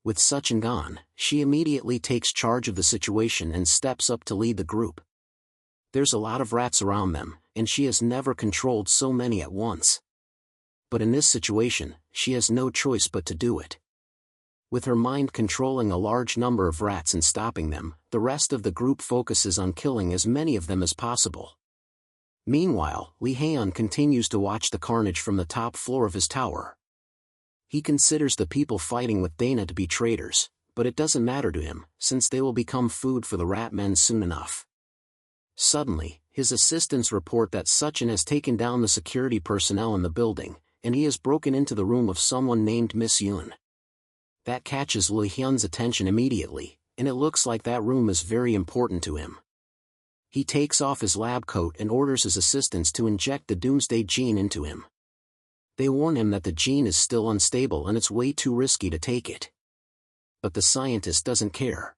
With Suchin gone, she immediately takes charge of the situation and steps up to lead the group. There's a lot of rats around them, and she has never controlled so many at once. But in this situation, she has no choice but to do it. With her mind controlling a large number of rats and stopping them, the rest of the group focuses on killing as many of them as possible. Meanwhile, Lee Hae-un continues to watch the carnage from the top floor of his tower. He considers the people fighting with Dana to be traitors, but it doesn't matter to him, since they will become food for the rat men soon enough. Suddenly, his assistants report that Suchin has taken down the security personnel in the building, and he has broken into the room of someone named Miss Yoon. That catches Lee Hyun's attention immediately, and it looks like that room is very important to him. He takes off his lab coat and orders his assistants to inject the Doomsday Gene into him. They warn him that the gene is still unstable and it's way too risky to take it. But the scientist doesn't care.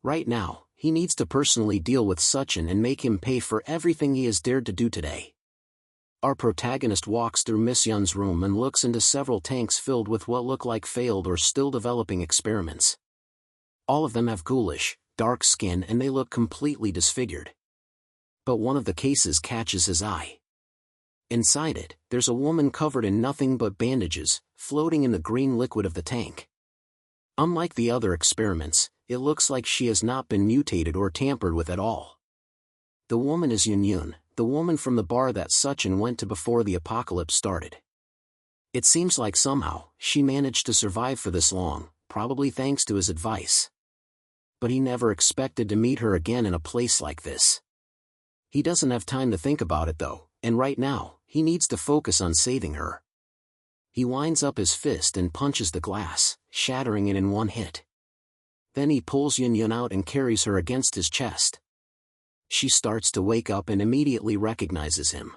Right now, he needs to personally deal with Suchin and make him pay for everything he has dared to do today. Our protagonist walks through Miss Yun's room and looks into several tanks filled with what look like failed or still developing experiments. All of them have ghoulish, dark skin and they look completely disfigured. But one of the cases catches his eye. Inside it, there's a woman covered in nothing but bandages, floating in the green liquid of the tank. Unlike the other experiments, it looks like she has not been mutated or tampered with at all. The woman is Yun, the woman from the bar that Suchin went to before the apocalypse started. It seems like somehow, she managed to survive for this long, probably thanks to his advice. But he never expected to meet her again in a place like this. He doesn't have time to think about it though, and right now, he needs to focus on saving her. He winds up his fist and punches the glass, shattering it in one hit. Then he pulls Yun out and carries her against his chest. She starts to wake up and immediately recognizes him.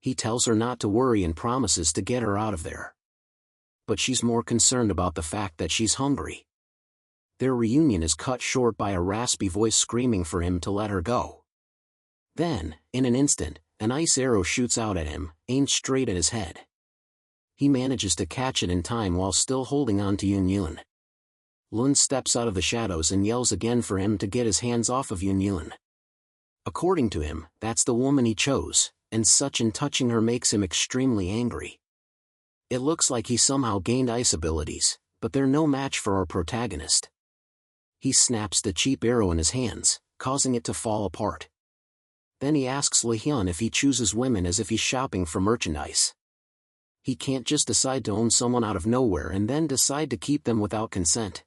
He tells her not to worry and promises to get her out of there. But she's more concerned about the fact that she's hungry. Their reunion is cut short by a raspy voice screaming for him to let her go. Then, in an instant, an ice arrow shoots out at him, aimed straight at his head. He manages to catch it in time while still holding on to Yun. Lun steps out of the shadows and yells again for him to get his hands off of Yun. According to him, that's the woman he chose, and Suchin touching her makes him extremely angry. It looks like he somehow gained ice abilities, but they're no match for our protagonist. He snaps the cheap arrow in his hands, causing it to fall apart. Then he asks Lee Hyun if he chooses women as if he's shopping for merchandise. He can't just decide to own someone out of nowhere and then decide to keep them without consent.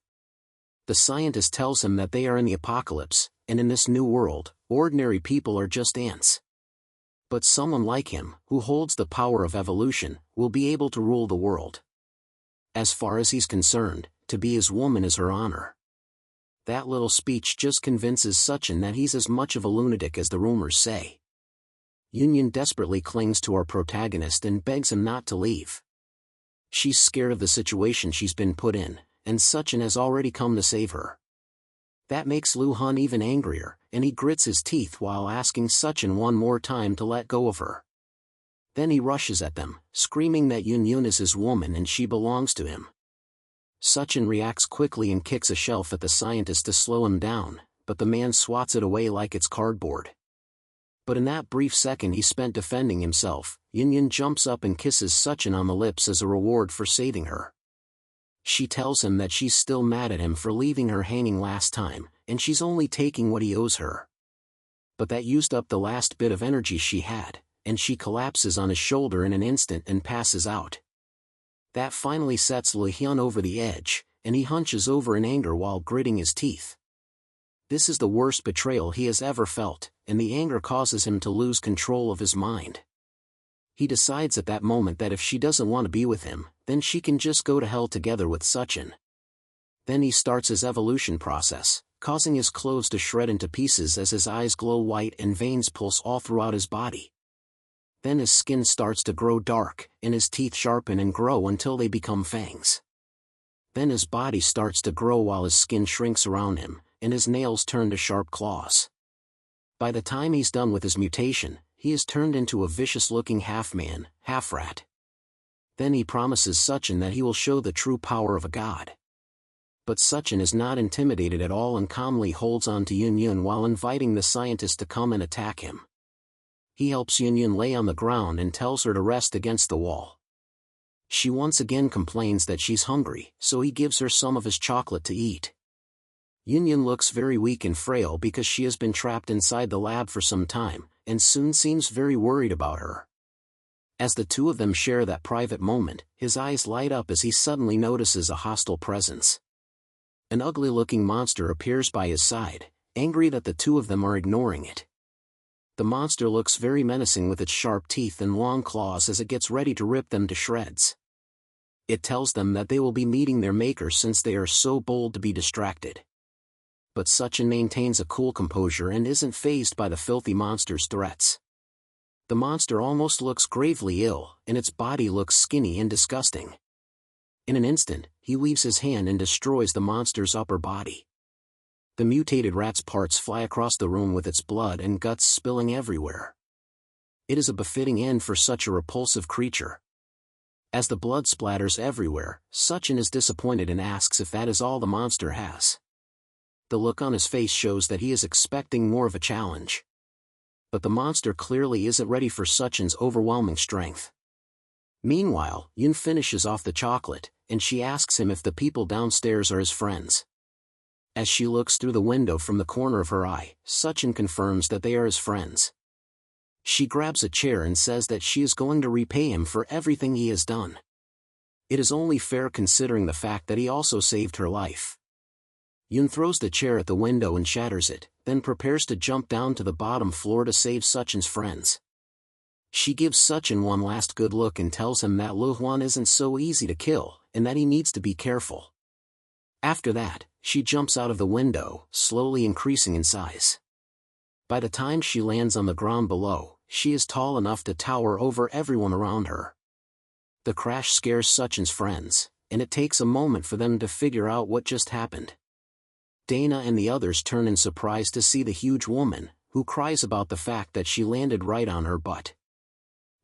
The scientist tells him that they are in the apocalypse, and in this new world, ordinary people are just ants. But someone like him, who holds the power of evolution, will be able to rule the world. As far as he's concerned, to be his woman is her honor. That little speech just convinces Suchin that he's as much of a lunatic as the rumors say. Yun desperately clings to our protagonist and begs him not to leave. She's scared of the situation she's been put in, and Suchin has already come to save her. That makes Lu Hun even angrier, and he grits his teeth while asking Suchin one more time to let go of her. Then he rushes at them, screaming that Yun is his woman and she belongs to him. Suchin reacts quickly and kicks a shelf at the scientist to slow him down, but the man swats it away like it's cardboard. But in that brief second he spent defending himself, Yun jumps up and kisses Suchin on the lips as a reward for saving her. She tells him that she's still mad at him for leaving her hanging last time, and she's only taking what he owes her. But that used up the last bit of energy she had, and she collapses on his shoulder in an instant and passes out. That finally sets Lee Hyun over the edge, and he hunches over in anger while gritting his teeth. This is the worst betrayal he has ever felt, and the anger causes him to lose control of his mind. He decides at that moment that if she doesn't want to be with him, then she can just go to hell together with Suchin. Then he starts his evolution process, causing his clothes to shred into pieces as his eyes glow white and veins pulse all throughout his body. Then his skin starts to grow dark, and his teeth sharpen and grow until they become fangs. Then his body starts to grow while his skin shrinks around him, and his nails turn to sharp claws. By the time he's done with his mutation, he is turned into a vicious-looking half-man, half-rat. Then he promises Suchin that he will show the true power of a god. But Suchin is not intimidated at all and calmly holds on to Yun Yun while inviting the scientist to come and attack him. He helps Yun Yun lay on the ground and tells her to rest against the wall. She once again complains that she's hungry, so he gives her some of his chocolate to eat. Yun Yun looks very weak and frail because she has been trapped inside the lab for some time, and soon seems very worried about her. As the two of them share that private moment, his eyes light up as he suddenly notices a hostile presence. An ugly-looking monster appears by his side, angry that the two of them are ignoring it. The monster looks very menacing with its sharp teeth and long claws as it gets ready to rip them to shreds. It tells them that they will be meeting their maker since they are so bold to be distracted. But Suchin maintains a cool composure and isn't fazed by the filthy monster's threats. The monster almost looks gravely ill, and its body looks skinny and disgusting. In an instant, he leaves his hand and destroys the monster's upper body. The mutated rat's parts fly across the room with its blood and guts spilling everywhere. It is a befitting end for such a repulsive creature. As the blood splatters everywhere, Suchin is disappointed and asks if that is all the monster has. The look on his face shows that he is expecting more of a challenge. But the monster clearly isn't ready for Suchin's overwhelming strength. Meanwhile, Yun finishes off the chocolate, and she asks him if the people downstairs are his friends. As she looks through the window from the corner of her eye, Suchin confirms that they are his friends. She grabs a chair and says that she is going to repay him for everything he has done. It is only fair considering the fact that he also saved her life. Yun throws the chair at the window and shatters it, then prepares to jump down to the bottom floor to save Suchin's friends. She gives Suchin one last good look and tells him that Lu Huan isn't so easy to kill, and that he needs to be careful. After that, she jumps out of the window, slowly increasing in size. By the time she lands on the ground below, she is tall enough to tower over everyone around her. The crash scares Suchin's friends, and it takes a moment for them to figure out what just happened. Dana and the others turn in surprise to see the huge woman, who cries about the fact that she landed right on her butt.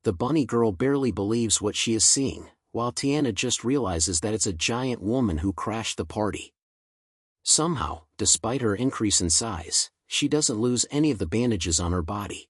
The bunny girl barely believes what she is seeing, while Tiana just realizes that it's a giant woman who crashed the party. Somehow, despite her increase in size, she doesn't lose any of the bandages on her body.